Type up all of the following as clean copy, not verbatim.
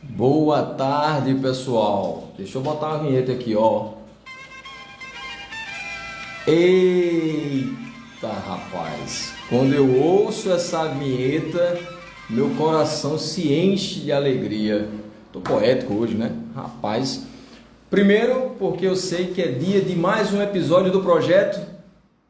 Boa tarde, pessoal. Deixa eu botar uma vinheta aqui, ó. Eita, rapaz. Quando eu ouço essa vinheta, meu coração se enche de alegria. Tô poético hoje, né? Rapaz. Primeiro, porque eu sei que é dia de mais um episódio do projeto.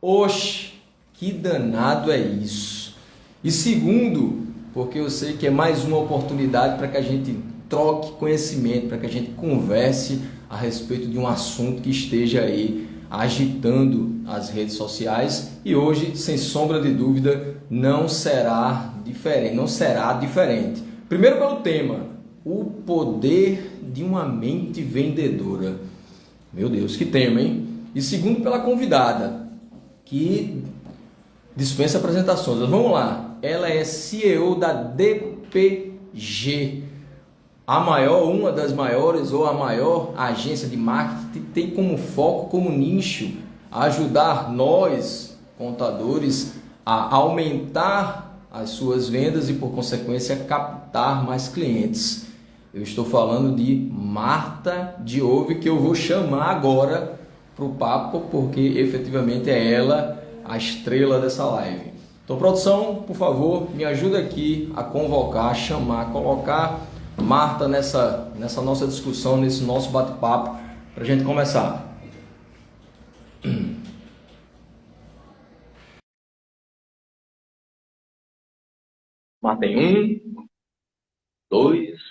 Oxe, que danado é isso? E segundo, porque eu sei que é mais uma oportunidade para que a gente troque conhecimento, para que a gente converse a respeito de um assunto que esteja aí agitando as redes sociais e hoje, sem sombra de dúvida, não será diferente. Primeiro pelo tema, o poder de uma mente vendedora. Meu Deus, que tema, hein? E segundo pela convidada, que dispensa apresentações. Mas vamos lá. Ela é CEO da DPG, a maior, uma das maiores ou a maior agência de marketing, tem como foco, como nicho, ajudar nós, contadores, a aumentar as suas vendas e, por consequência, captar mais clientes. Eu estou falando de Marta Diove, que eu vou chamar agora para o papo, porque efetivamente é ela a estrela dessa live. Então, produção, por favor, me ajuda aqui a convocar, chamar, colocar Marta nessa nossa discussão, nesse nosso bate-papo, para a gente começar. Marta em um, dois,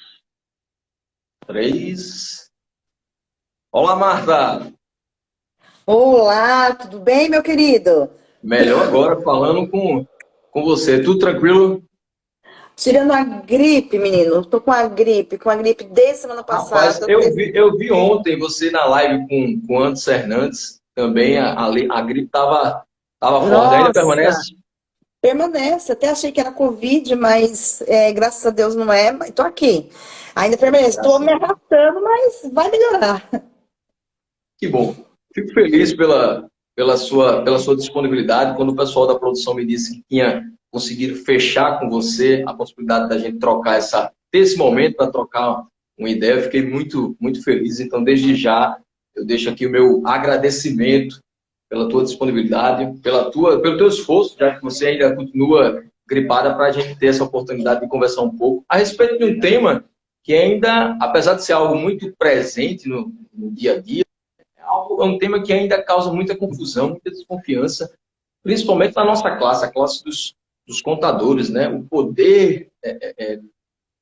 três. Olá, Marta! Olá, tudo bem, meu querido? Melhor agora falando com você. Tudo tranquilo? Tirando a gripe, menino. Tô com a gripe desde semana Rapaz, passada. eu vi ontem você na live com o Anderson Hernandes. Também a gripe tava forte. Ainda Nossa, permanece? permanece. Até achei que era Covid, mas graças a Deus não é. Mas tô aqui. Ainda permanece. Tô Graças a me Deus. arrastando, mas vai melhorar. Que bom. Fico feliz pela sua disponibilidade. Quando o pessoal da produção me disse que tinha conseguido fechar com você a possibilidade da gente ter esse momento para trocar uma ideia, eu fiquei muito, muito feliz. Então, desde já, eu deixo aqui o meu agradecimento pela tua disponibilidade, pelo teu esforço, já que você ainda continua gripada, para a gente ter essa oportunidade de conversar um pouco a respeito de um tema que ainda, apesar de ser algo muito presente no dia a dia, é um tema que ainda causa muita confusão, muita desconfiança, principalmente na nossa classe, a classe dos contadores, né? O poder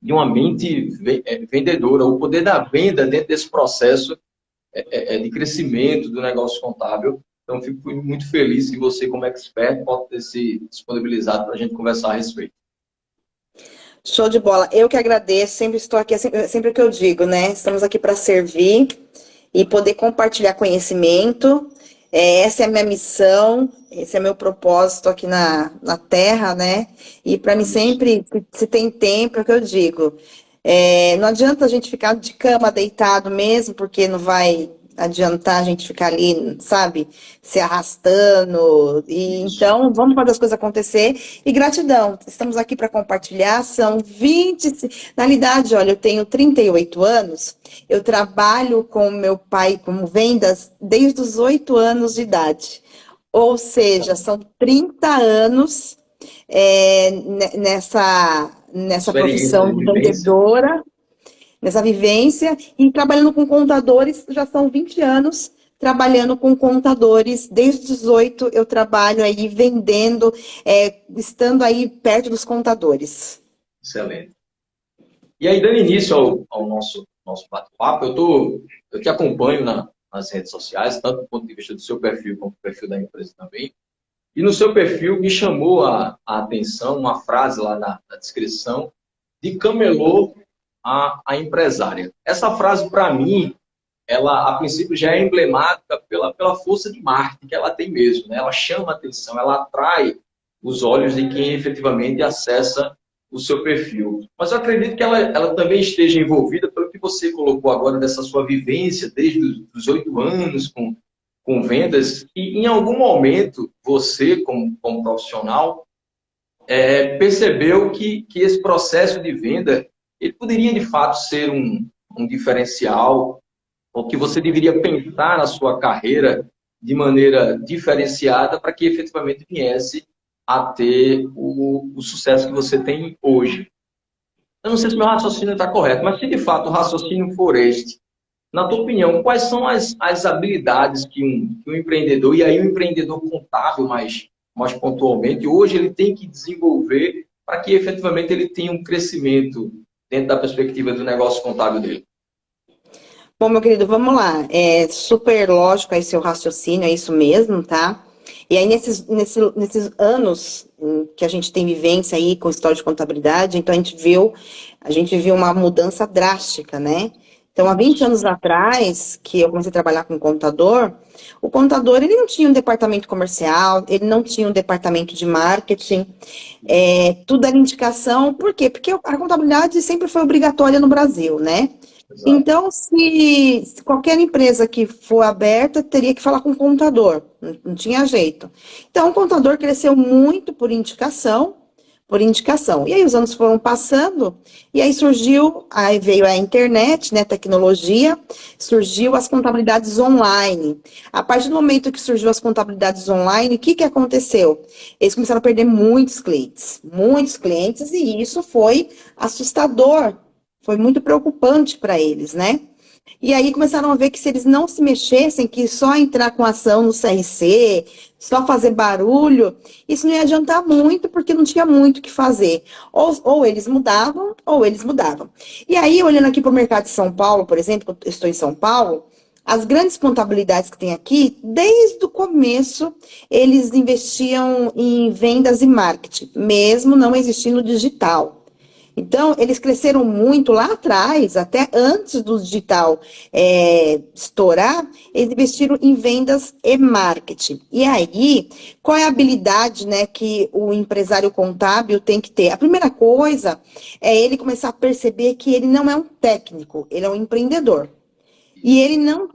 de uma mente vendedora, o poder da venda dentro desse processo de crescimento do negócio contábil. Então, fico muito feliz que você, como expert, pode ter se disponibilizado para a gente conversar a respeito. Show de bola. Eu que agradeço. Sempre estou aqui, sempre que eu digo, né? Estamos aqui para servir e poder compartilhar conhecimento. Essa é a minha missão, esse é meu propósito aqui na Terra, né? E para mim Isso. sempre, se tem tempo, é o que eu digo. Não adianta a gente ficar de cama deitado mesmo, porque não vai adiantar a gente ficar ali, sabe, se arrastando. E Isso. então, vamos fazer as coisas acontecer. E gratidão, estamos aqui para compartilhar. São 20. Na realidade, olha, eu tenho 38 anos. Eu trabalho com meu pai como vendas desde os 8 anos de idade. Ou seja, são 30 anos nessa Experiência profissão de de vivência. vendedora, nessa vivência, e trabalhando com contadores já são 20 anos. Trabalhando com contadores, desde os 18 eu trabalho aí vendendo, estando aí perto dos contadores. Excelente. E aí, dando início ao nosso bate-papo, eu te acompanho nas redes sociais, tanto do ponto de vista do seu perfil como do perfil da empresa também. E no seu perfil me chamou a atenção uma frase lá na descrição de camelô a empresária. Essa frase, para mim, ela a princípio já é emblemática pela força de marketing que ela tem mesmo, né? Ela chama a atenção, ela atrai os olhos de quem efetivamente acessa o seu perfil. Mas eu acredito que ela também esteja envolvida pelo que você colocou agora dessa sua vivência desde os 8 anos com vendas, e em algum momento você, como profissional, percebeu que esse processo de venda ele poderia, de fato, ser um diferencial, ou que você deveria pensar na sua carreira de maneira diferenciada para que efetivamente viesse a ter o sucesso que você tem hoje. Eu não sei se meu raciocínio está correto, mas se de fato o raciocínio for este, na tua opinião, quais são as habilidades que um empreendedor, e aí o empreendedor contábil mais pontualmente, hoje ele tem que desenvolver para que efetivamente ele tenha um crescimento dentro da perspectiva do negócio contábil dele? Bom, meu querido, vamos lá. É super lógico aí seu raciocínio, é isso mesmo, tá? E aí, nesses anos que a gente tem vivência aí com história de contabilidade, então a gente viu uma mudança drástica, né? Então, há 20 anos atrás, que eu comecei a trabalhar com contador, o contador, ele não tinha um departamento comercial, ele não tinha um departamento de marketing, tudo era indicação, por quê? Porque a contabilidade sempre foi obrigatória no Brasil, né? Exato. Então, se qualquer empresa que for aberta, teria que falar com o contador, não tinha jeito. Então, o contador cresceu muito por indicação, por indicação. E aí os anos foram passando, e aí veio a internet, né, tecnologia, surgiu as contabilidades online. A partir do momento que surgiu as contabilidades online, o que que aconteceu? Eles começaram a perder muitos clientes, e isso foi assustador, foi muito preocupante para eles, né? E aí começaram a ver que se eles não se mexessem, que só entrar com ação no CRC, só fazer barulho, isso não ia adiantar muito, porque não tinha muito o que fazer. Ou eles mudavam, ou eles mudavam. E aí, olhando aqui para o mercado de São Paulo, por exemplo, eu estou em São Paulo, as grandes contabilidades que tem aqui, desde o começo, eles investiam em vendas e marketing, mesmo não existindo digital. Então, eles cresceram muito lá atrás, até antes do digital estourar, eles investiram em vendas e marketing. E aí, qual é a habilidade, né, que o empresário contábil tem que ter? A primeira coisa é ele começar a perceber que ele não é um técnico, ele é um empreendedor. E ele não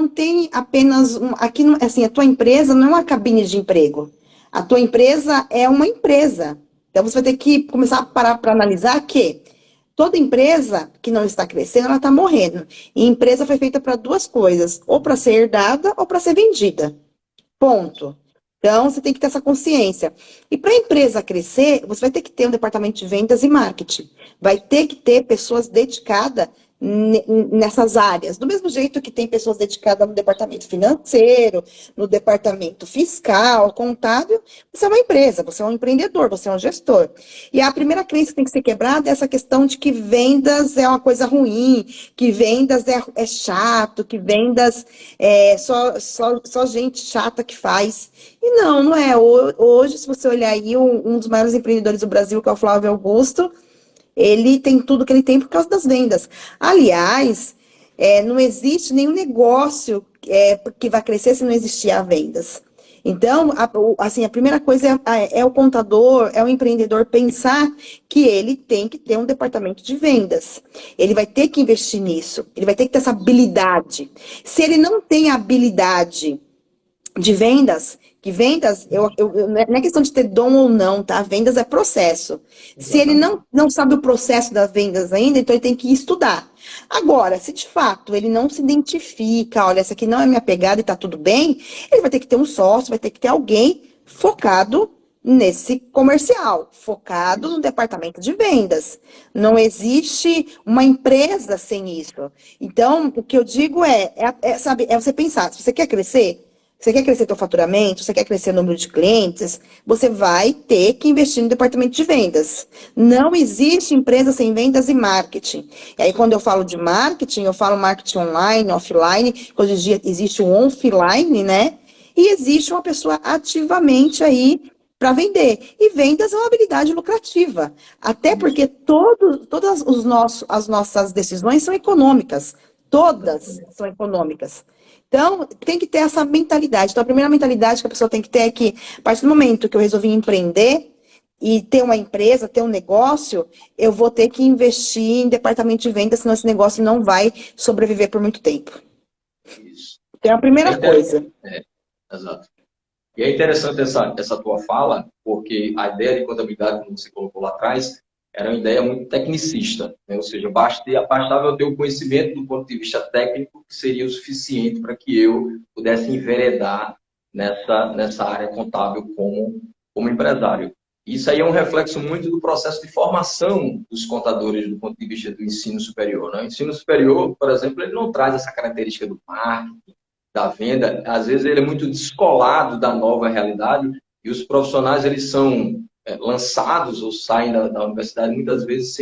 tem apenas aqui, assim, a tua empresa não é uma cabine de emprego. A tua empresa é uma empresa. Então você vai ter que começar a parar para analisar que toda empresa que não está crescendo, ela está morrendo. E empresa foi feita para duas coisas, ou para ser herdada ou para ser vendida. Ponto. Então, você tem que ter essa consciência. E para a empresa crescer, você vai ter que ter um departamento de vendas e marketing. Vai ter que ter pessoas dedicadas nessas áreas. Do mesmo jeito que tem pessoas dedicadas no departamento financeiro, no departamento fiscal, contábil, você é uma empresa, você é um empreendedor, você é um gestor. E a primeira crença que tem que ser quebrada é essa questão de que vendas é uma coisa ruim, que vendas é chato, que vendas é só gente chata que faz. E não é. Hoje, se você olhar aí, um dos maiores empreendedores do Brasil, que é o Flávio Augusto, ele tem tudo que ele tem por causa das vendas. Aliás, não existe nenhum negócio que vai crescer se não existir as vendas. Então, assim, a primeira coisa é o contador, é o empreendedor pensar que ele tem que ter um departamento de vendas. Ele vai ter que investir nisso, ele vai ter que ter essa habilidade. Se ele não tem a habilidade de vendas, que vendas, não é questão de ter dom ou não, tá? Vendas é processo. Se ele Exatamente. não sabe o processo das vendas ainda, então ele tem que estudar. Agora, se de fato ele não se identifica, olha, essa aqui não é minha pegada e tá tudo bem, ele vai ter que ter um sócio, vai ter que ter alguém focado nesse comercial, focado no Isso. departamento de vendas. Não existe uma empresa sem isso. Então, o que eu digo sabe, é você pensar, se você quer crescer seu faturamento, você quer crescer o número de clientes, você vai ter que investir no departamento de vendas. Não existe empresa sem vendas e marketing. E aí, quando eu falo de marketing, eu falo marketing online, offline, hoje em dia existe o offline, né? E existe uma pessoa ativamente aí para vender. E vendas é uma habilidade lucrativa. Até Isso. porque todas as nossas decisões são econômicas. Todas Exatamente. são econômicas. Então, tem que ter essa mentalidade. Então, a primeira mentalidade que a pessoa tem que ter é que, a partir do momento que eu resolvi empreender e ter uma empresa, ter um negócio, eu vou ter que investir em departamento de vendas, senão esse negócio não vai sobreviver por muito tempo. Isso. Então, é a É primeira interessante. coisa. Exato. E é interessante essa tua fala, porque a ideia de contabilidade, como você colocou lá atrás, era uma ideia muito tecnicista, né? Ou seja, bastava eu ter o conhecimento do ponto de vista técnico que seria o suficiente para que eu pudesse enveredar nessa área contábil como empresário. Isso aí é um reflexo muito do processo de formação dos contadores do ponto de vista do ensino superior, né? O ensino superior, por exemplo, ele não traz essa característica do marketing, da venda, às vezes ele é muito descolado da nova realidade e os profissionais eles são lançados ou saem da universidade muitas vezes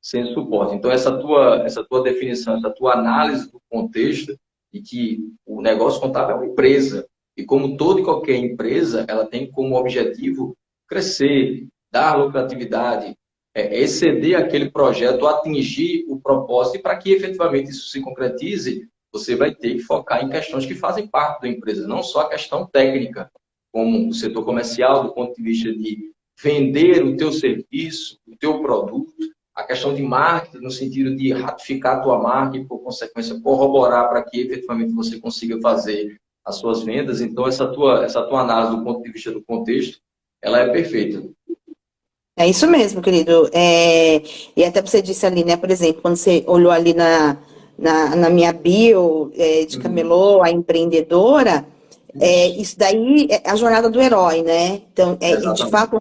sem suporte. Então, essa tua definição, essa tua análise do contexto de que o negócio contábil é uma empresa e como toda e qualquer empresa, ela tem como objetivo crescer, dar lucratividade, exceder aquele projeto, atingir o propósito e para que efetivamente isso se concretize, você vai ter que focar em questões que fazem parte da empresa, não só a questão técnica, como o setor comercial, do ponto de vista de vender o teu serviço, o teu produto, a questão de marketing, no sentido de ratificar a tua marca e, por consequência, corroborar para que efetivamente você consiga fazer as suas vendas. Então, essa tua análise do ponto de vista do contexto, ela é perfeita. É isso mesmo, querido. E até você disse ali, né, por exemplo, quando você olhou ali na minha bio de camelô, a empreendedora, isso daí é a jornada do herói, né? Então, de fato,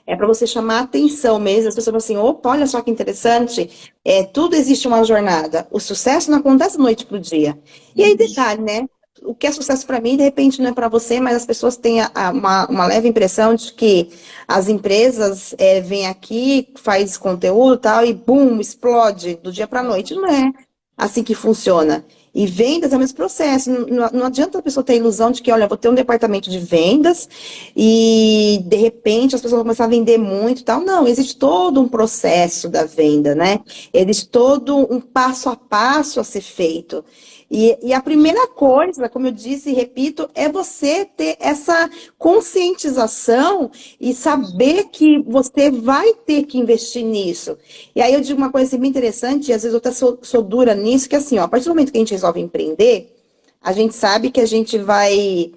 é para você chamar a atenção mesmo. As pessoas falam assim, opa, olha só que interessante. Tudo existe uma jornada. O sucesso não acontece da noite para o dia. E aí, detalhe, né? O que é sucesso para mim, de repente, não é para você, mas as pessoas têm uma leve impressão de que as empresas vêm aqui, faz conteúdo e tal, e bum, explode do dia para a noite. Não é assim que funciona. E vendas é o mesmo processo. Não adianta a pessoa ter a ilusão de que, olha, vou ter um departamento de vendas e, de repente, as pessoas vão começar a vender muito e tal. Não, existe todo um processo da venda, né? Existe todo um passo a passo a ser feito. E a primeira coisa, como eu disse e repito, é você ter essa conscientização e saber que você vai ter que investir nisso. E aí eu digo uma coisa assim, bem interessante, e às vezes eu até sou dura nisso, que assim, ó, a partir do momento que a gente resolve empreender, a gente sabe que a gente vai...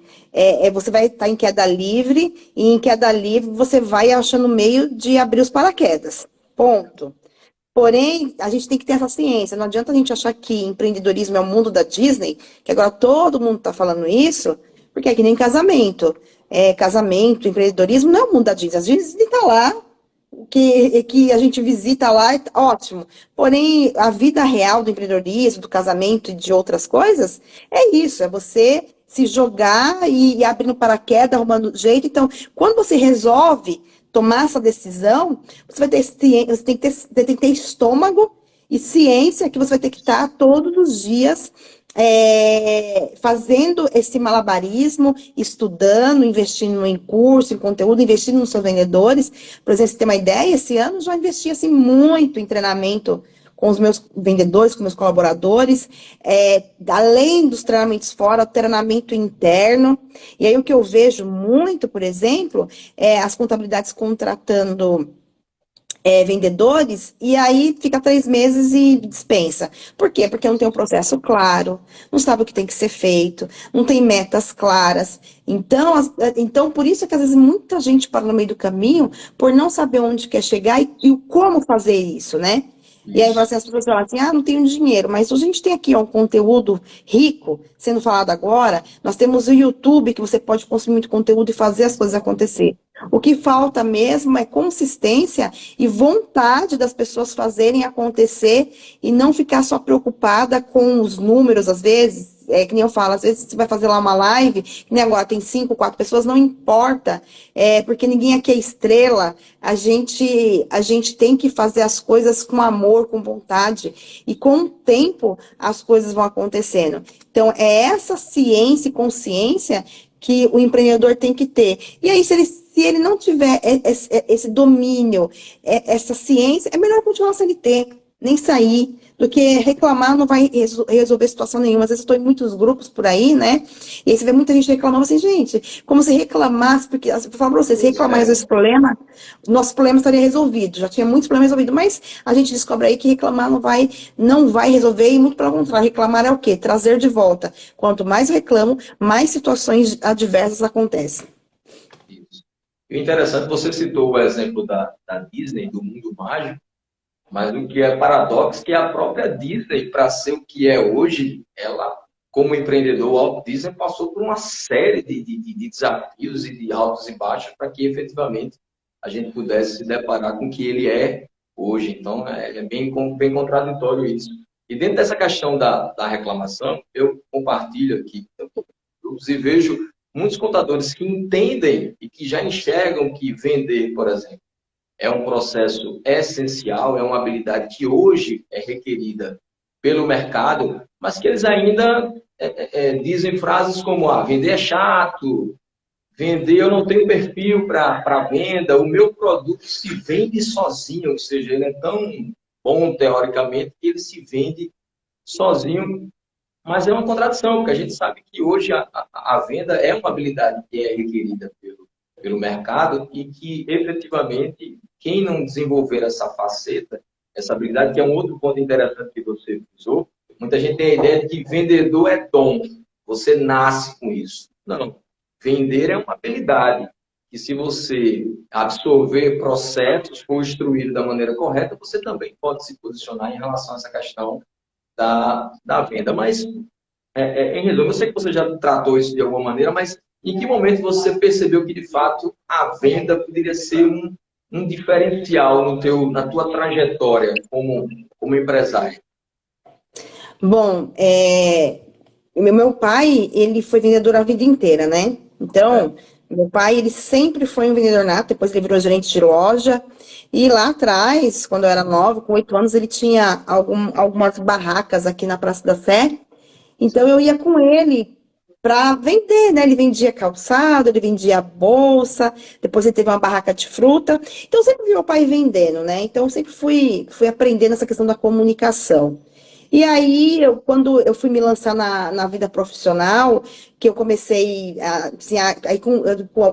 você vai estar em queda livre, e em queda livre você vai achando meio de abrir os paraquedas. Ponto. Porém, a gente tem que ter essa ciência. Não adianta a gente achar que empreendedorismo é o mundo da Disney, que agora todo mundo está falando isso, porque é que nem casamento. Casamento, empreendedorismo não é o mundo da Disney. A Disney está lá, que a gente visita lá, ótimo. Porém, a vida real do empreendedorismo, do casamento e de outras coisas, é isso, é você se jogar e abrindo paraquedas, arrumando jeito. Então, quando você resolve tomar essa decisão, você vai ter ciência, você tem que ter estômago e ciência que você vai ter que estar todos os dias fazendo esse malabarismo, estudando, investindo em curso, em conteúdo, investindo nos seus vendedores. Por exemplo, você tem uma ideia, esse ano eu já investi assim, muito em treinamento com os meus vendedores, com meus colaboradores, além dos treinamentos fora, treinamento interno. E aí o que eu vejo muito, por exemplo, as contabilidades contratando vendedores, e aí fica 3 meses e dispensa. Por quê? Porque não tem um processo claro, não sabe o que tem que ser feito, não tem metas claras. Então por isso é que às vezes muita gente para no meio do caminho, por não saber onde quer chegar e como fazer isso, né? E aí as pessoas falam assim, não tenho dinheiro, mas a gente tem aqui um conteúdo rico, sendo falado agora, nós temos o YouTube, que você pode consumir muito conteúdo e fazer as coisas acontecer. O que falta mesmo é consistência e vontade das pessoas fazerem acontecer e não ficar só preocupada com os números, às vezes, que nem eu falo, às vezes você vai fazer lá uma live, que nem agora tem 5, 4 pessoas, não importa, porque ninguém aqui é estrela, a gente tem que fazer as coisas com amor, com vontade, e com o tempo as coisas vão acontecendo. Então, é essa ciência e consciência que o empreendedor tem que ter. E aí, se ele não tiver esse domínio, essa ciência, é melhor continuar sem ele ter, nem sair, do que reclamar não vai resolver situação nenhuma. Às vezes eu estou em muitos grupos por aí, né? E aí você vê muita gente reclamando assim, gente, como se reclamasse, porque, eu vou falar para vocês, se reclamasse desse problema, nosso problema estaria resolvido, já tinha muitos problemas resolvidos, mas a gente descobre aí que reclamar não vai resolver, e muito pelo contrário, reclamar é o quê? Trazer de volta. Quanto mais reclamo, mais situações adversas acontecem. E o interessante, você citou o exemplo da Disney, do mundo mágico, mas o que é paradoxo é que a própria Disney, para ser o que é hoje, ela, como empreendedor, o Walt Disney passou por uma série de desafios e de altos e baixos para que efetivamente a gente pudesse se deparar com o que ele é hoje. Então, é bem contraditório isso. E dentro dessa questão da reclamação, eu compartilho aqui, e vejo muitos contadores que entendem e que já enxergam que vender, por exemplo, é um processo essencial, é uma habilidade que hoje é requerida pelo mercado, mas que eles ainda dizem frases como: vender é chato, vender eu não tenho perfil para venda, o meu produto se vende sozinho, ou seja, ele é tão bom teoricamente que ele se vende sozinho. Mas é uma contradição, porque a gente sabe que hoje a venda é uma habilidade que é requerida pelo mercado e que, efetivamente, quem não desenvolver essa faceta, essa habilidade, que é um outro ponto interessante que você usou, muita gente tem a ideia de que vendedor é dom, você nasce com isso. Não, vender é uma habilidade que, se você absorver processos, for instruído da maneira correta, você também pode se posicionar em relação a essa questão da venda. Mas, em resumo, eu sei que você já tratou isso de alguma maneira, mas em que momento você percebeu que, de fato, a venda poderia ser um diferencial na tua trajetória como empresário? Bom, meu pai, ele foi vendedor a vida inteira, né? Então, meu pai, ele sempre foi um vendedor nato, depois ele virou gerente de loja. E lá atrás, quando eu era nova, com 8 anos, ele tinha algumas barracas aqui na Praça da Sé. Então, eu ia com ele para vender, né? Ele vendia calçado, ele vendia bolsa, depois ele teve uma barraca de fruta. Então, eu sempre vi meu pai vendendo, né? Então, eu sempre fui aprendendo essa questão da comunicação. E aí, quando eu fui me lançar na vida profissional, que eu comecei, aí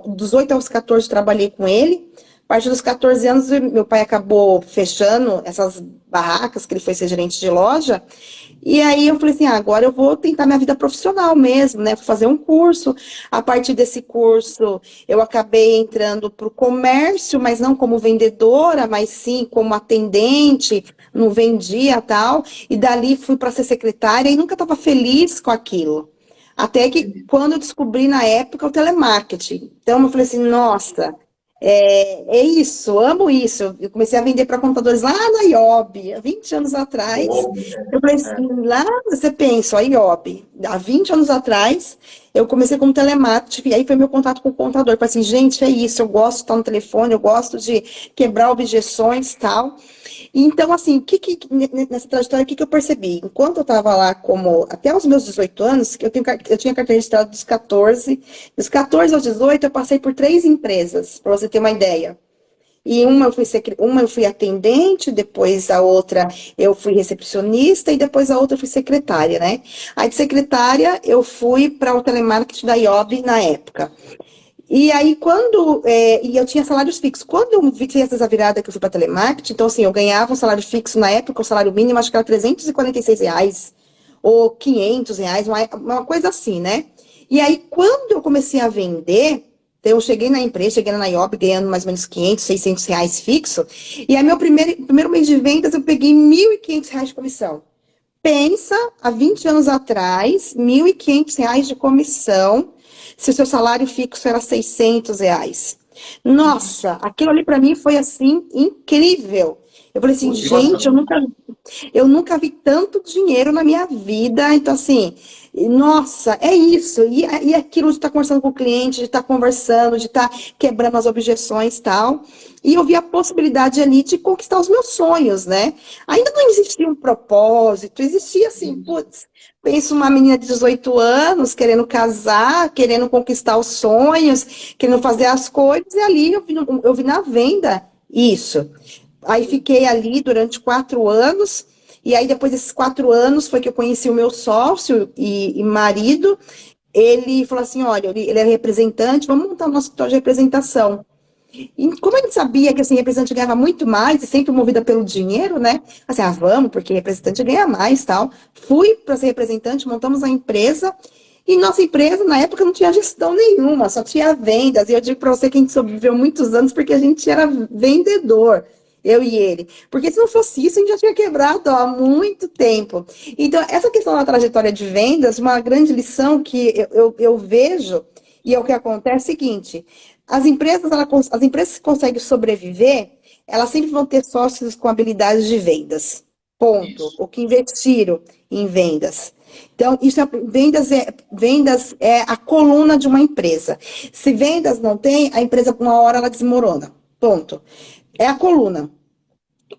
dos 8 aos 14 trabalhei com ele. A partir dos 14 anos, meu pai acabou fechando essas barracas, que ele foi ser gerente de loja. E aí eu falei assim, agora eu vou tentar minha vida profissional mesmo, né? Vou fazer um curso. A partir desse curso, eu acabei entrando para o comércio, mas não como vendedora, mas sim como atendente, não vendia tal. E dali fui para ser secretária e nunca estava feliz com aquilo. Até que quando eu descobri na época o telemarketing. Então eu falei assim, nossa, é isso, amo isso. Eu comecei a vender para contadores lá na IOB, há 20 anos atrás. Eu falei assim, lá você pensa, a IOB, há 20 anos atrás, eu comecei como telemarketing, e aí foi meu contato com o contador. Eu falei assim, gente, é isso, eu gosto de estar no telefone, eu gosto de quebrar objeções e tal. Então, assim, nessa trajetória, o que eu percebi? Enquanto eu estava lá até os meus 18 anos, eu tinha carteira registrada dos 14 aos 18, eu passei por 3 empresas, para você ter uma ideia. E uma eu fui atendente, depois a outra eu fui recepcionista e depois a outra eu fui secretária, né? Aí de secretária eu fui para o telemarketing da IOB na época. E aí, e eu tinha salários fixos. Quando eu fiz essa virada que eu fui para telemarketing, então, assim, eu ganhava um salário fixo na época, o salário mínimo, acho que era R$ 346, ou R$ 500, uma coisa assim, né? E aí, quando eu comecei a vender, então eu cheguei na empresa, cheguei na IOB ganhando mais ou menos R$ 500, R$ 600 fixo, e aí, meu primeiro mês de vendas, eu peguei R$ 1.500 de comissão. Pensa, há 20 anos atrás, R$ 1.500 de comissão, se o seu salário fixo era R$ 600. Nossa, aquilo ali para mim foi assim, incrível. Eu falei assim, gente, eu nunca vi tanto dinheiro na minha vida. Então, assim, nossa, é isso. E aquilo de estar conversando com o cliente, de estar conversando, de estar quebrando as objeções e tal. E eu vi a possibilidade ali de conquistar os meus sonhos, né? Ainda não existia um propósito, existia assim, putz, penso uma menina de 18 anos querendo casar, querendo conquistar os sonhos, querendo fazer as coisas, e ali eu vi na venda isso. Aí fiquei ali durante 4 anos, e aí depois desses 4 anos foi que eu conheci o meu sócio e marido. Ele falou assim, olha, ele é representante, vamos montar o nosso escritório de representação. E como a gente sabia que assim, representante ganhava muito mais, e sempre movida pelo dinheiro, né? Assim, vamos, porque representante ganha mais tal. Fui para ser representante, montamos a empresa, E nossa empresa, na época, não tinha gestão nenhuma, só tinha vendas. E eu digo para você que a gente sobreviveu muitos anos porque a gente era vendedor, eu e ele. Porque se não fosse isso, a gente já tinha quebrado ó, há muito tempo. Então, essa questão da trajetória de vendas, uma grande lição que eu vejo, e é o que acontece é o seguinte, as empresas que conseguem sobreviver, elas sempre vão ter sócios com habilidades de vendas. Ponto. Isso. Ou que investiram em vendas. Então, vendas é a coluna de uma empresa. Se vendas não tem, a empresa, uma hora, ela desmorona. Ponto. É a coluna.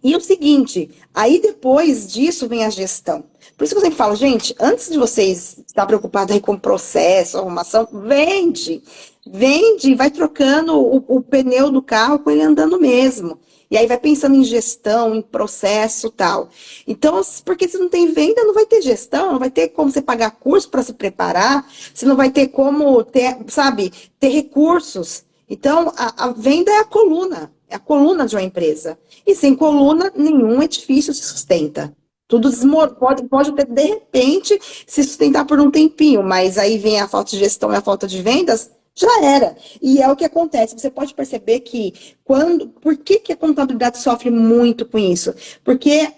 E o seguinte, aí depois disso vem a gestão. Por isso que eu sempre falo, gente, antes de vocês estar preocupados aí com processo, arrumação, vende. Vende e vai trocando o pneu do carro com ele andando mesmo. E aí vai pensando em gestão, em processo e tal. Então, porque se não tem venda, não vai ter gestão, não vai ter como você pagar curso para se preparar, você não vai ter como ter, sabe, ter recursos. Então, a venda é a coluna de uma empresa. E sem coluna, nenhum edifício se sustenta. Tudo pode até, de repente, se sustentar por um tempinho, mas aí vem a falta de gestão e a falta de vendas, já era. E é o que acontece. Você pode perceber que por que a contabilidade sofre muito com isso? Porque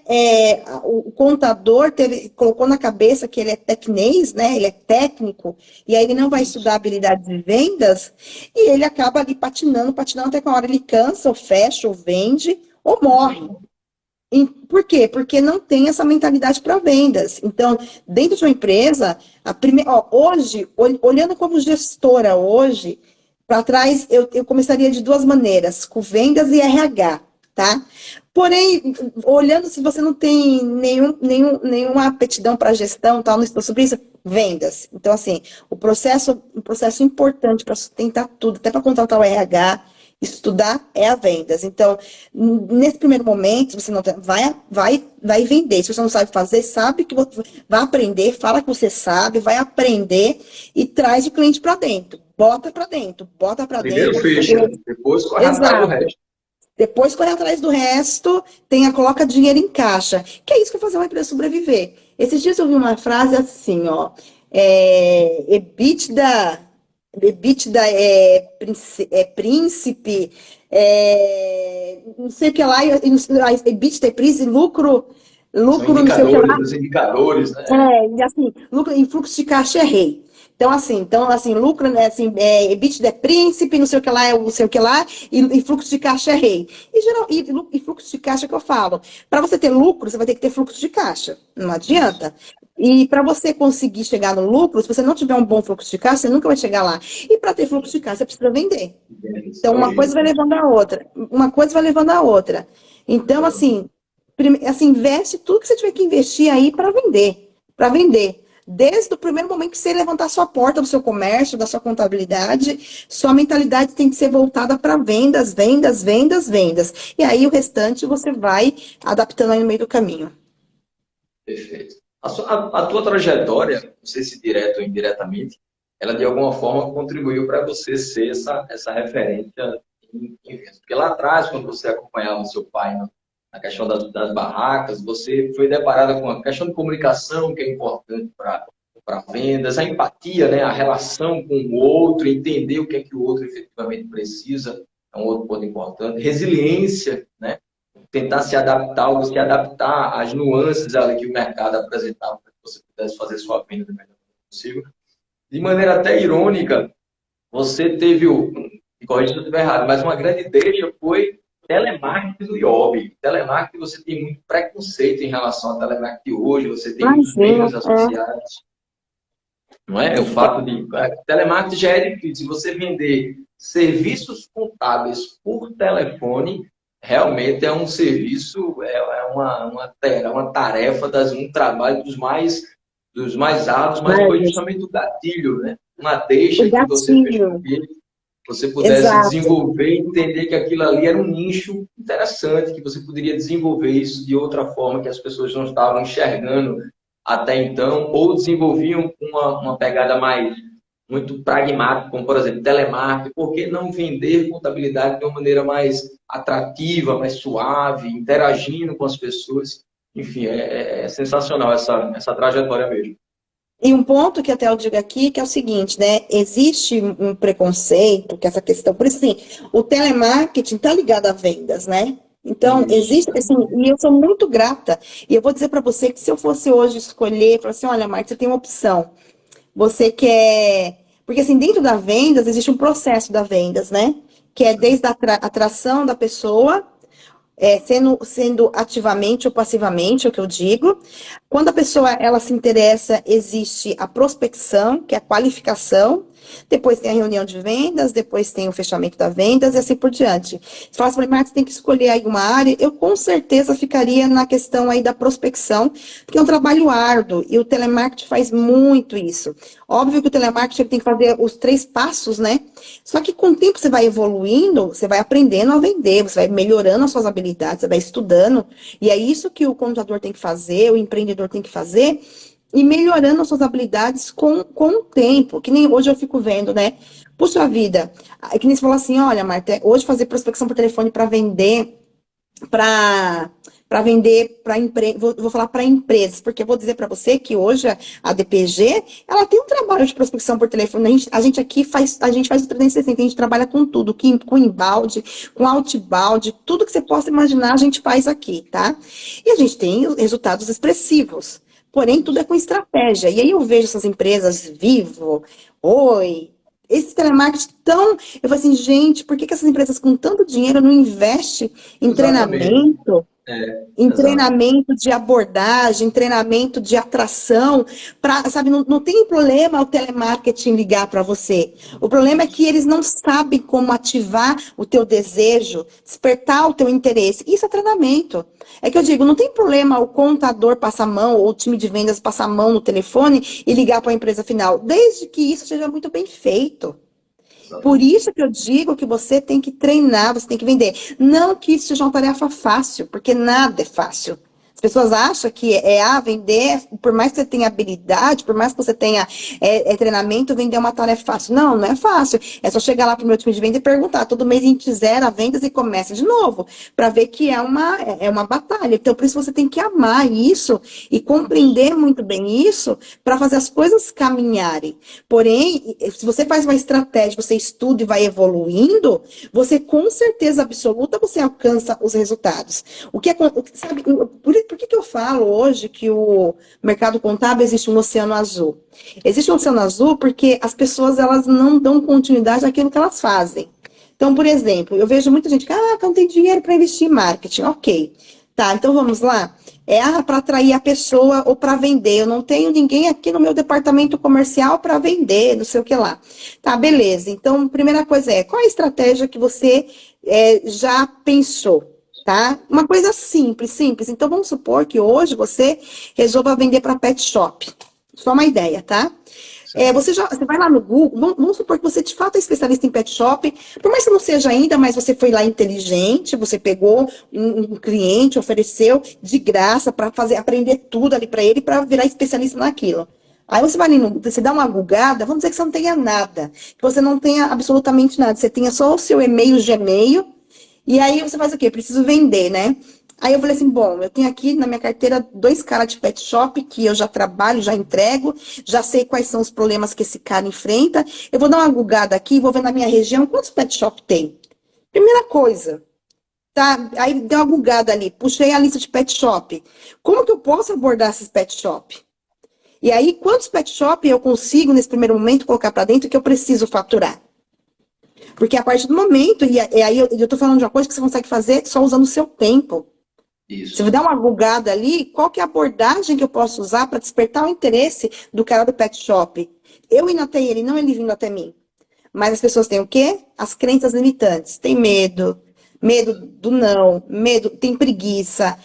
o contador colocou na cabeça que ele é tecnês, né? Ele é técnico, e aí ele não vai estudar habilidade de vendas, e ele acaba ali patinando, patinando até que uma hora ele cansa, ou fecha, ou vende, ou morre. Por quê? Porque não tem essa mentalidade para vendas. Então, dentro de uma empresa, hoje, olhando como gestora hoje, para trás, eu começaria de duas maneiras, com vendas e RH, tá? Porém, olhando se você não tem nenhuma aptidão para gestão, tal, não estou sobre isso, vendas. Então, assim, um processo importante para sustentar tudo, até para contratar o RH, estudar é a vendas. Então, nesse primeiro momento, você não vai vender. Se você não sabe fazer, sabe que vai aprender, fala que você sabe, vai aprender e traz o cliente para dentro. Bota para dentro, bota para Primeiro dentro. fecha, depois corre atrás do Exato. resto. Depois corre atrás do resto, coloca dinheiro em caixa. Que é isso que vai fazer uma empresa sobreviver. Esses dias eu vi uma frase assim, ó. EBITDA é príncipe, não sei o que lá, EBITDA é príncipe, São lucro, não sei o que indicadores, lá. os indicadores, né? E assim, lucro em fluxo de caixa é rei. Então assim, lucro, né, assim, EBITDA é príncipe, não sei o que lá, não sei o que lá, e fluxo de caixa é rei. E fluxo de caixa que eu falo, para você ter lucro, você vai ter que ter fluxo de caixa, não Isso. adianta. E para você conseguir chegar no lucro, se você não tiver um bom fluxo de caixa, você nunca vai chegar lá. E para ter fluxo de caixa, você precisa vender. Então, uma coisa vai levando a outra. Uma coisa vai levando a outra. Então, assim, investe tudo que você tiver que investir aí para vender. Para vender. Desde o primeiro momento que você levantar sua porta do seu comércio, da sua contabilidade, sua mentalidade tem que ser voltada para vendas, vendas, vendas, vendas. E aí o restante você vai adaptando aí no meio do caminho. Perfeito. A tua trajetória, não sei se direto ou indiretamente, ela de alguma forma contribuiu para você ser essa referência em vendas. Porque lá atrás, quando você acompanhava o seu pai na questão das barracas, você foi deparada com a questão de comunicação, que é importante para vendas, a empatia, né? A relação com o outro, entender o que é que o outro efetivamente precisa, é um outro ponto importante. Resiliência, né? Tentar se adaptar ou se adaptar às nuances ali que o mercado apresentava para que você pudesse fazer sua venda do melhor possível. De maneira até irônica, você teve me corrija se eu estiver errado, mas uma grande deixa foi telemarketing do IOB. Telemarketing, você tem muito preconceito em relação a telemarketing hoje, você tem muitos Imagina, memes associados. Não é? O fato de. Telemarketing já é difícil. Se você vender serviços contábeis por telefone, realmente é um serviço, uma tarefa, um trabalho dos mais árduos, mas foi justamente o gatilho, né? Uma o deixa que você fez com gatilho. que você pudesse Exato. desenvolver e entender que aquilo ali era um nicho interessante, que você poderia desenvolver isso de outra forma que as pessoas não estavam enxergando até então, ou desenvolviam com uma pegada mais muito pragmática, como por exemplo, telemarketing. Por que não vender contabilidade de uma maneira mais atrativa, mais suave, interagindo com as pessoas? Enfim, é sensacional essa trajetória mesmo. E um ponto que até eu digo aqui, que é o seguinte, né? Existe um preconceito, que essa questão, por isso assim, o telemarketing está ligado a vendas, né? Então, Isso. existe, assim, e eu sou muito grata. E eu vou dizer para você que se eu fosse hoje escolher, falar assim, olha, Marta, você tem uma opção. Você quer. Porque, assim, dentro da vendas, existe um processo da vendas, né? Que é desde a atração da pessoa sendo ativamente ou passivamente, é o que eu digo. Quando a pessoa ela se interessa, existe a prospecção, que é a qualificação, depois tem a reunião de vendas, depois tem o fechamento das vendas e assim por diante. Se falasse para mim, Marcos, tem que escolher aí uma área, eu com certeza ficaria na questão aí da prospecção, porque é um trabalho árduo e o telemarketing faz muito isso. Óbvio que o telemarketing tem que fazer os 3 passos, né? Só que com o tempo você vai evoluindo, você vai aprendendo a vender, você vai melhorando as suas habilidades, você vai estudando, e é isso que o contador tem que fazer, o empreendedor tem que fazer, e melhorando as suas habilidades com o tempo, que nem hoje eu fico vendo, né? Puxa vida, é que nem você falou assim, olha, Marta, hoje fazer prospecção por telefone para vender para vender para empresas, vou falar para empresas, porque eu vou dizer para você que hoje a DPG, ela tem um trabalho de prospecção por telefone, a gente aqui faz, a gente faz o 360, a gente trabalha com tudo, com inbound, com outbound, tudo que você possa imaginar a gente faz aqui, tá? E a gente tem resultados expressivos, porém tudo é com estratégia, e aí eu vejo essas empresas, Vivo, Oi, esse telemarketing tão. Eu falei assim, gente, por que que essas empresas com tanto dinheiro não investem em Exatamente. treinamento? É, Em exato. treinamento de abordagem, treinamento de atração, sabe, não tem problema o telemarketing ligar para você. O problema é que eles não sabem como ativar o teu desejo, despertar o teu interesse. Isso é treinamento. É que eu digo, não tem problema o contador passar a mão ou o time de vendas passar a mão no telefone e ligar para a empresa final, desde que isso seja muito bem feito. Por Exatamente. isso que eu digo que você tem que treinar, você tem que vender. Não que isso seja uma tarefa fácil, porque nada é fácil. As pessoas acham que vender, por mais que você tenha habilidade, por mais que você tenha treinamento, vender é uma tarefa fácil. Não, não é fácil. É só chegar lá para o meu time de venda e perguntar. Todo mês a gente zera vendas e começa de novo, para ver que é uma batalha. Então, por isso você tem que amar isso e compreender muito bem isso para fazer as coisas caminharem. Porém, se você faz uma estratégia, você estuda e vai evoluindo, você com certeza absoluta você alcança os resultados. Sabe, por que eu falo hoje que o mercado contábil existe um oceano azul? Existe um oceano azul porque as pessoas elas não dão continuidade àquilo que elas fazem. Então, por exemplo, eu vejo muita gente que não tem dinheiro para investir em marketing. Ok. Tá, então vamos lá. Para atrair a pessoa ou para vender. Eu não tenho ninguém aqui no meu departamento comercial para vender, não sei o que lá. Tá, beleza. Então, primeira coisa qual é a estratégia que você já pensou? Tá? Uma coisa simples, simples. Então, vamos supor que hoje você resolva vender para pet shop. Só uma ideia, tá? Certo. Você vai lá no Google, vamos supor que você de fato é especialista em pet shop, por mais que não seja ainda, mas você foi lá inteligente, você pegou um cliente, ofereceu de graça para aprender tudo ali para ele, para virar especialista naquilo. Aí você vai ali, você dá uma gulgada, vamos dizer que você não tenha nada, que você não tenha absolutamente nada, você tenha só o seu e-mail Gmail, e aí você faz o quê? Preciso vender, né? Aí eu falei assim, bom, eu tenho aqui na minha carteira 2 caras de pet shop que eu já trabalho, já entrego, já sei quais são os problemas que esse cara enfrenta. Eu vou dar uma gugada aqui, vou ver na minha região quantos pet shop tem. Primeira coisa, tá? Aí dei uma gugada ali, puxei a lista de pet shop. Como que eu posso abordar esses pet shop? E aí, quantos pet shop eu consigo, nesse primeiro momento, colocar para dentro que eu preciso faturar? Porque a partir do momento, e aí eu tô falando de uma coisa que você consegue fazer só usando o seu tempo. Se eu Isso. dar uma bugada ali, qual que é a abordagem que eu posso usar para despertar o interesse do cara do pet shop? Eu indo até ele, não ele vindo até mim. Mas as pessoas têm o quê? As crenças limitantes. Tem medo, medo do não, medo, tem preguiça,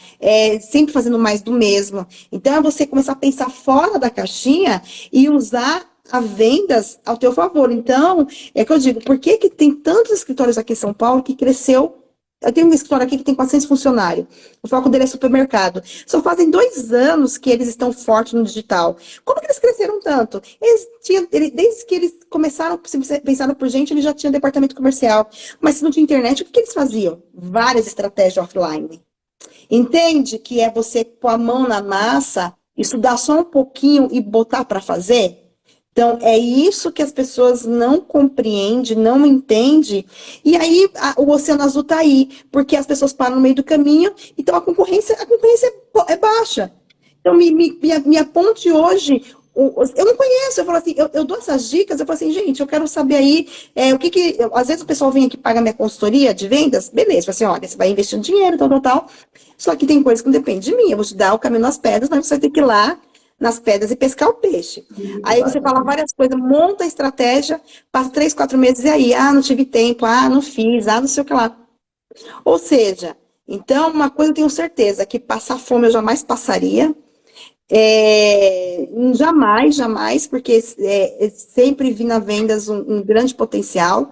sempre fazendo mais do mesmo. Então é você começar a pensar fora da caixinha e usar a vendas ao teu favor. Então, é que eu digo, por que que tem tantos escritórios aqui em São Paulo que cresceu? Eu tenho um escritório aqui que tem 400 funcionários. O foco dele é supermercado. Só fazem 2 anos que eles estão fortes no digital. Como que eles cresceram tanto? Desde que eles começaram, pensaram por gente, eles já tinham departamento comercial. Mas se não tinha internet, o que eles faziam? Várias estratégias offline. Entende que é você pôr a mão na massa estudar só um pouquinho e botar para fazer? Então, é isso que as pessoas não compreendem, não entendem. E aí, o Oceano Azul está aí, porque as pessoas param no meio do caminho, então a concorrência é baixa. Então, me aponte hoje. Eu não conheço, eu falo assim, eu dou essas dicas, eu falo assim, gente, eu quero saber aí às vezes o pessoal vem aqui e paga minha consultoria de vendas, beleza, fala assim, olha, você vai investir dinheiro, tal, tal, tal. Só que tem coisas que não dependem de mim, eu vou te dar o caminho nas pedras, mas você vai ter que ir lá nas pedras e pescar o peixe. Aí você fala várias coisas, monta a estratégia, passa 3, 4 meses e aí, não tive tempo, não fiz, não sei o que lá. Ou seja, então, uma coisa eu tenho certeza, que passar fome eu jamais passaria. Jamais, jamais, porque sempre vi na vendas um grande potencial.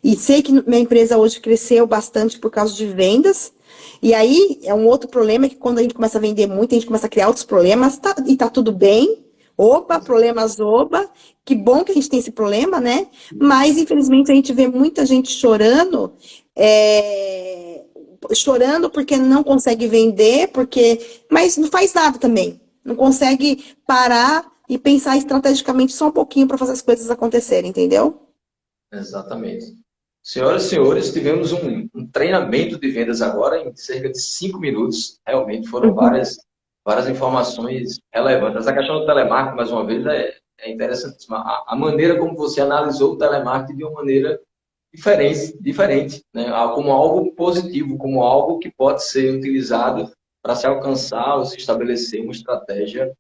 E sei que minha empresa hoje cresceu bastante por causa de vendas. E aí, é um outro problema, que quando a gente começa a vender muito, a gente começa a criar outros problemas, e tá tudo bem. Opa, problemas, oba. Que bom que a gente tem esse problema, né? Mas, infelizmente, a gente vê muita gente chorando porque não consegue vender, mas não faz nada também. Não consegue parar e pensar estrategicamente só um pouquinho para fazer as coisas acontecerem, entendeu? Exatamente. Senhoras e senhores, tivemos um treinamento de vendas agora em cerca de 5 minutos. Realmente foram várias informações relevantes. A questão do telemarketing, mais uma vez, é interessantíssima. A maneira como você analisou o telemarketing de uma maneira diferente, né? Como algo positivo, como algo que pode ser utilizado para se alcançar ou se estabelecer uma estratégia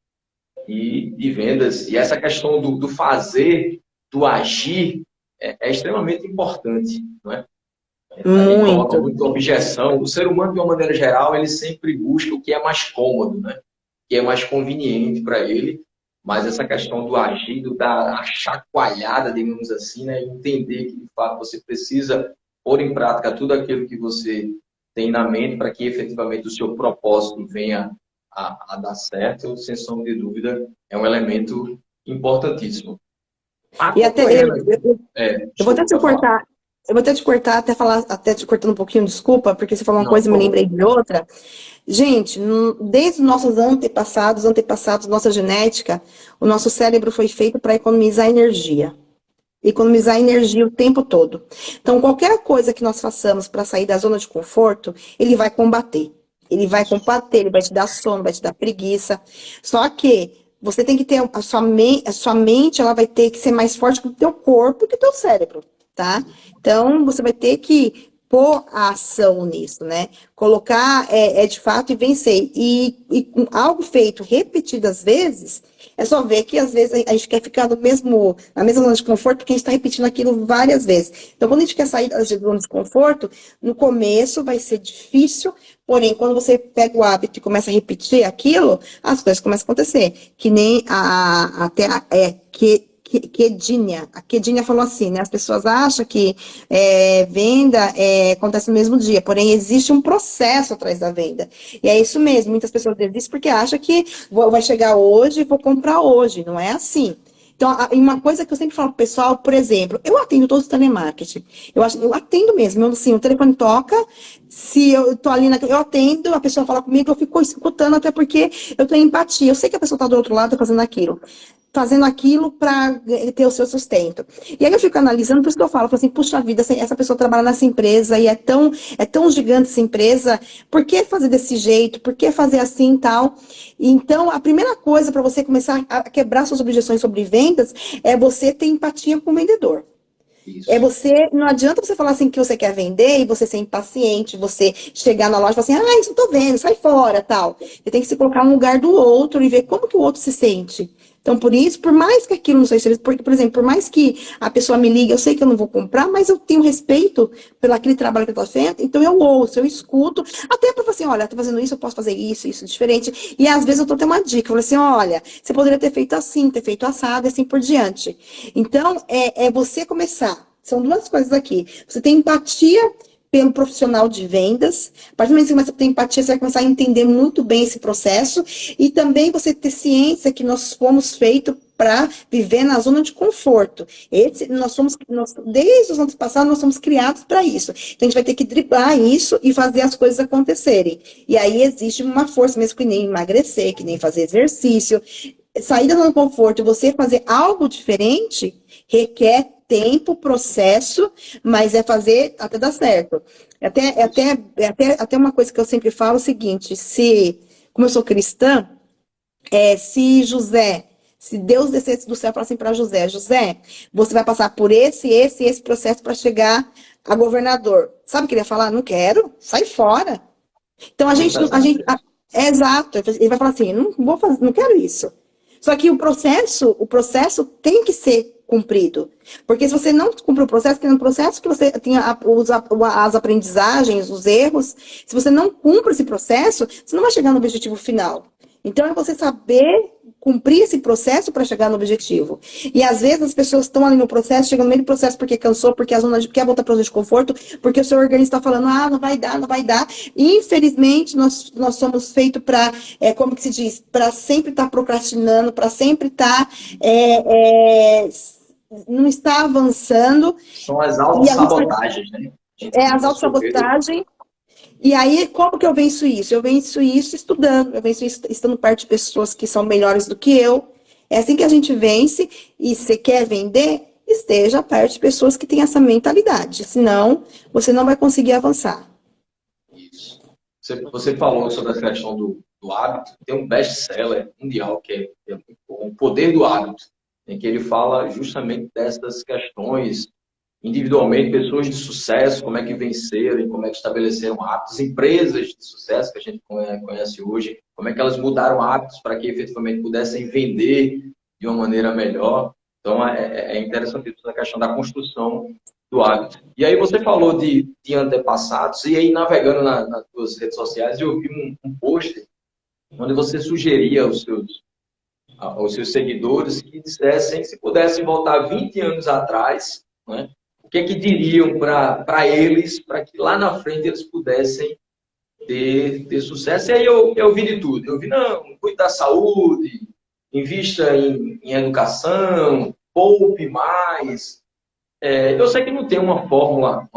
de vendas. E essa questão do fazer, do agir, é extremamente importante, não é? Aí coloca Muito. muita objeção. O ser humano, de uma maneira geral, ele sempre busca o que é mais cômodo, né? O que é mais conveniente para ele. Mas essa questão do agir, da chacoalhada, digamos assim, né? Entender que, de fato, você precisa pôr em prática tudo aquilo que você tem na mente para que, efetivamente, o seu propósito venha a dar certo, sem sombra de dúvida, é um elemento importantíssimo. E até eu vou até Desculpa, te pode falar. cortar. Eu vou até te cortar, até te cortando um pouquinho, desculpa, porque você falou uma Não, coisa por e me favor. lembrei de outra. Gente, desde os nossos antepassados, nossa genética, o nosso cérebro foi feito para economizar energia. Economizar energia o tempo todo. Então, qualquer coisa que nós façamos para sair da zona de conforto, ele vai combater. Ele vai combater, ele vai te dar sono, vai te dar preguiça. Só que você tem que ter a sua mente, ela vai ter que ser mais forte que o teu corpo e que o teu cérebro, tá? Então, você vai ter que pôr a ação nisso, né? Colocar de fato e vencer. E com algo feito repetidas vezes, é só ver que às vezes a gente quer ficar na mesma zona de conforto porque a gente está repetindo aquilo várias vezes. Então, quando a gente quer sair da zona de conforto, no começo vai ser difícil, porém, quando você pega o hábito e começa a repetir aquilo, as coisas começam a acontecer. Que nem a Kedinha falou assim, né? As pessoas acham que venda acontece no mesmo dia, porém existe um processo atrás da venda. E é isso mesmo, muitas pessoas desistem porque acham que vai chegar hoje e vou comprar hoje. Não é assim. Então, uma coisa que eu sempre falo pro pessoal, por exemplo, eu atendo todo o telemarketing. Eu atendo mesmo. Assim, o telefone toca, se eu tô ali, eu atendo, a pessoa fala comigo, eu fico escutando, até porque eu tenho empatia. Eu sei que a pessoa tá do outro lado fazendo aquilo para ter o seu sustento. E aí eu fico analisando, por isso que eu falo assim, puxa vida, essa pessoa trabalha nessa empresa e é tão gigante essa empresa, por que fazer desse jeito? Por que fazer assim e tal? Então, a primeira coisa para você começar a quebrar suas objeções sobre vendas é você ter empatia com o vendedor. Isso. Não adianta você falar assim que você quer vender e você ser impaciente, você chegar na loja e falar assim, isso eu tô vendo, sai fora, tal. Você tem que se colocar no lugar do outro e ver como que o outro se sente. Então, por isso, por mais que aquilo não seja, por exemplo, por mais que a pessoa me ligue, eu sei que eu não vou comprar, mas eu tenho respeito pelo aquele trabalho que eu tô fazendo, então eu ouço, eu escuto, até para falar assim, olha, tô fazendo isso, eu posso fazer isso diferente. E às vezes eu tô até uma dica, eu falo assim, olha, você poderia ter feito assim, ter feito assado, e assim por diante. Então, é você começar. São duas coisas aqui. Você tem empatia pelo profissional de vendas. A partir do momento que você começa a ter empatia, você vai começar a entender muito bem esse processo. E também você ter ciência que nós fomos feitos para viver na zona de conforto. Desde os anos passados, nós somos criados para isso. Então, a gente vai ter que driblar isso e fazer as coisas acontecerem. E aí existe uma força, mesmo que nem emagrecer, que nem fazer exercício. Sair da zona de conforto, você fazer algo diferente, requer tempo, processo, mas é fazer até dar certo. Até uma coisa que eu sempre falo é o seguinte, como eu sou cristã, se Deus descesse do céu e falasse assim para José, você vai passar por esse processo para chegar a governador. Sabe o que ele ia falar? Não quero, sai fora. Então exato, ele vai falar assim, não vou fazer, não quero isso. Só que o processo tem que ser cumprido. Porque se você não cumpre o processo, que no processo que você tem as aprendizagens, os erros, se você não cumpre esse processo, você não vai chegar no objetivo final. Então, é você saber cumprir esse processo para chegar no objetivo. E, às vezes, as pessoas estão ali no processo, chegam no meio do processo porque cansou, porque quer voltar para a zona de conforto, porque o seu organismo está falando, não vai dar, não vai dar. E, infelizmente, nós somos feitos para, como que se diz, para sempre estar procrastinando, para sempre estar... não está avançando. São as autossabotagens, né? As autossabotagens. E aí, como que eu venço isso? Eu venço isso estudando, eu venço isso estando perto de pessoas que são melhores do que eu. É assim que a gente vence, e se quer vender, esteja perto de pessoas que têm essa mentalidade, senão você não vai conseguir avançar. Isso. Você falou sobre a questão do hábito, tem um best-seller mundial que é O Poder do Hábito, em que ele fala justamente dessas questões individualmente, pessoas de sucesso, como é que venceram, como é que estabeleceram hábitos, empresas de sucesso que a gente conhece hoje, como é que elas mudaram hábitos para que efetivamente pudessem vender de uma maneira melhor. Então, é interessante essa questão da construção do hábito. E aí você falou de antepassados, e aí navegando nas suas redes sociais, eu vi um post onde você sugeria aos seus seguidores que dissessem, se pudessem voltar 20 anos atrás, né, o que é que diriam para eles, para que lá na frente eles pudessem ter sucesso? E aí eu vi de tudo. Eu vi, não, cuide da saúde, invista em educação, poupe mais. Eu sei que não tem uma fórmula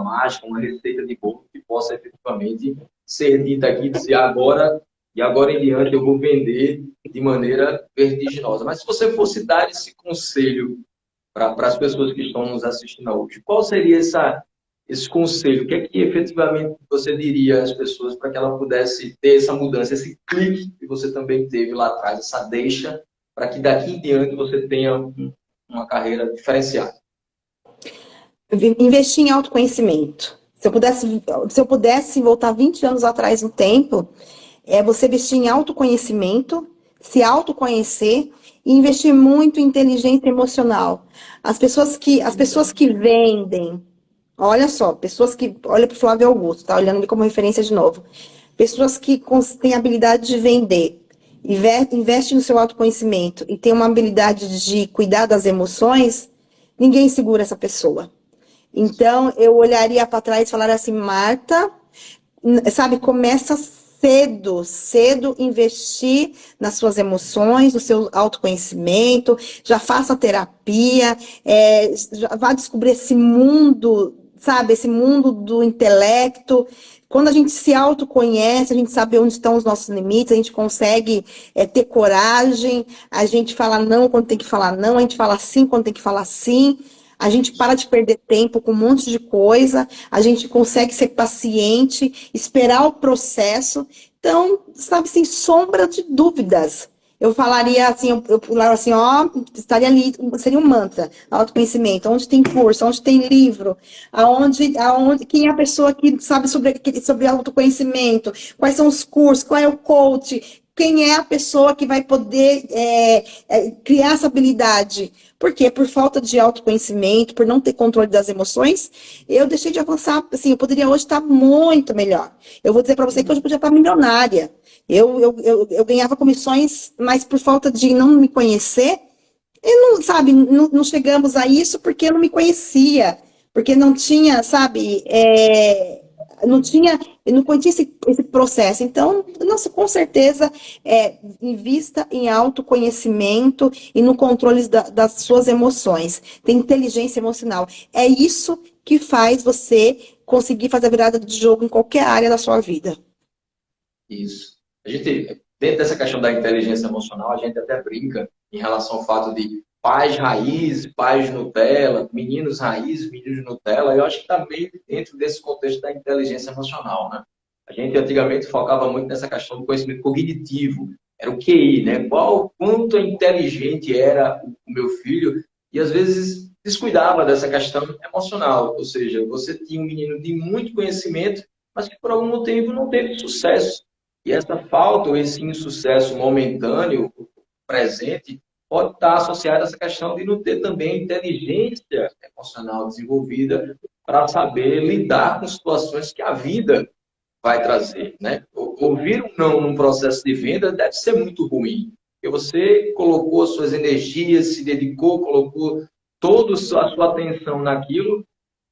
mágica, uma receita de bolo que possa efetivamente ser dita aqui, dizer agora em diante eu vou vender de maneira vertiginosa. Mas se você fosse dar esse conselho para as pessoas que estão nos assistindo hoje, qual seria esse conselho? O que é que efetivamente você diria às pessoas para que ela pudesse ter essa mudança, esse clique que você também teve lá atrás, essa deixa, para que daqui em diante você tenha uma carreira diferenciada? Investir em autoconhecimento. Se eu pudesse voltar 20 anos atrás no tempo, você investir em autoconhecimento, se autoconhecer e investir muito em inteligência emocional. As pessoas que vendem, olha só, olha para o Flávio Augusto, tá olhando ele como referência de novo. Pessoas que têm habilidade de vender, investe no seu autoconhecimento e tem uma habilidade de cuidar das emoções, ninguém segura essa pessoa. Então, eu olharia para trás e falaria assim, Marta, sabe, começa cedo investir nas suas emoções, no seu autoconhecimento, já faça terapia, já vá descobrir esse mundo, sabe, esse mundo do intelecto. Quando a gente se autoconhece, a gente sabe onde estão os nossos limites, a gente consegue ter coragem, a gente fala não quando tem que falar não, a gente fala sim quando tem que falar sim. A gente para de perder tempo com um monte de coisa, a gente consegue ser paciente, esperar o processo. Então, sabe, sem sombra de dúvidas. Eu falaria assim, estaria ali, seria um mantra, autoconhecimento, onde tem curso, onde tem livro, quem é a pessoa que sabe sobre autoconhecimento, quais são os cursos, qual é o coach, quem é a pessoa que vai poder criar essa habilidade. Por quê? Por falta de autoconhecimento, por não ter controle das emoções, eu deixei de avançar. Assim, eu poderia hoje estar muito melhor. Eu vou dizer para você que hoje eu podia estar milionária. Eu ganhava comissões, mas por falta de não me conhecer, não chegamos a isso porque eu não me conhecia, porque não tinha, sabe, não tinha Eu não conhecia esse processo. Então, nossa, com certeza, invista em autoconhecimento e no controle das suas emoções. Tem inteligência emocional. É isso que faz você conseguir fazer a virada de jogo em qualquer área da sua vida. Isso. A gente, dentro dessa questão da inteligência emocional, a gente até brinca em relação ao fato de pais raiz, pais Nutella, meninos raiz, meninos Nutella. Eu acho que está meio dentro desse contexto da inteligência emocional, né? A gente antigamente focava muito nessa questão do conhecimento cognitivo, era o QI, né? Quanto inteligente era o meu filho, e às vezes descuidava dessa questão emocional, ou seja, você tinha um menino de muito conhecimento, mas que por algum motivo não teve sucesso. E essa falta, ou esse insucesso momentâneo, presente, pode estar associado a essa questão de não ter também inteligência emocional desenvolvida para saber lidar com situações que a vida vai trazer, né? Ouvir um não num processo de venda deve ser muito ruim, porque você colocou as suas energias, se dedicou, colocou toda a sua atenção naquilo,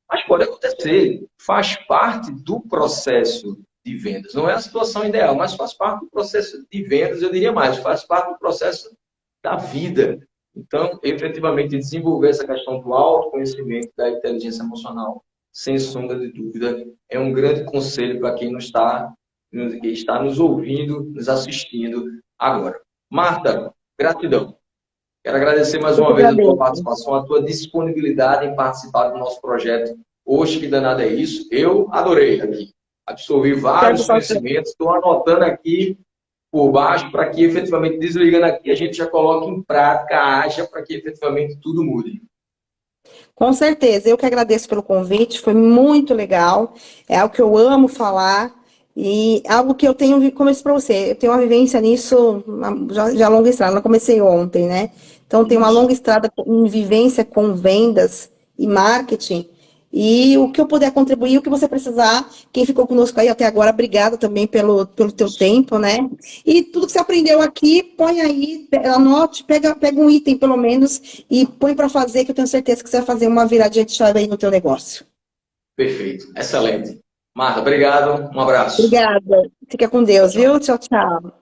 mas pode acontecer, faz parte do processo de vendas. Não é a situação ideal, mas faz parte do processo de vendas, eu diria mais, faz parte do processo da vida. Então, efetivamente, desenvolver essa questão do autoconhecimento, da inteligência emocional, sem sombra de dúvida, é um grande conselho para quem está nos ouvindo, nos assistindo agora. Marta, gratidão. Quero agradecer mais Eu que uma vez a tua agradeço. participação, a tua disponibilidade em participar do nosso projeto. Hoje, que danado é isso? Eu adorei aqui. Absorvi Quero vários pessoal, conhecimentos, estou anotando aqui por baixo para que, efetivamente, desligando aqui, a gente já coloque em prática a acha para que, efetivamente, tudo mude. com certeza, eu que agradeço pelo convite, foi muito legal, é algo que eu amo falar e algo que eu tenho, como eu disse para você, eu tenho uma vivência nisso já longa estrada, eu comecei ontem, né? Então, tenho uma Isso. longa estrada em vivência com vendas e marketing e o que eu puder contribuir, o que você precisar, quem ficou conosco aí até agora, obrigada também pelo teu Isso. tempo, né? E tudo que você aprendeu aqui, põe aí, anote, pega um item pelo menos e põe para fazer, que eu tenho certeza que você vai fazer uma viradinha de chave aí no teu negócio. Perfeito. Excelente. Marta, obrigado. Um abraço. Obrigada. Fica com Tchau, Deus, tchau. viu? Tchau, tchau.